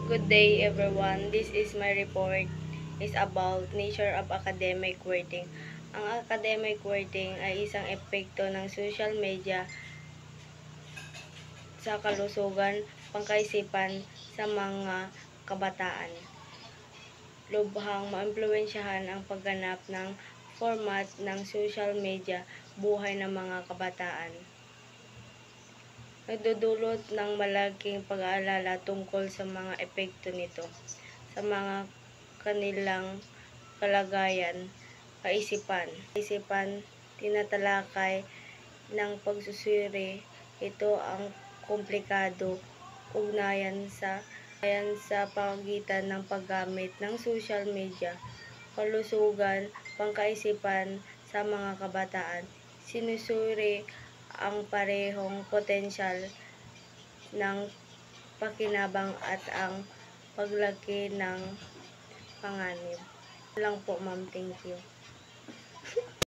Good day everyone. This is my report is about nature of academic wording. Ang academic wording ay isang epekto ng social media sa kalusugan, pangkaisipan sa mga kabataan. Lubhang maimpluwensyahan ang pagganap ng format ng social media buhay ng mga kabataan. Nagdudulot ng malaking pag-aalala tungkol sa mga epekto nito sa mga kanilang kalagayan, kaisipan. Tinatalakay ng pagsusuri ito ang komplikado ugnayan sa pagitan ng paggamit ng social media, kalusugan, pangkaisipan sa mga kabataan. Sinusuri ang parehong potensyal ng pakinabang at ang paglaki ng panganib. Lang po ma'am, thank you.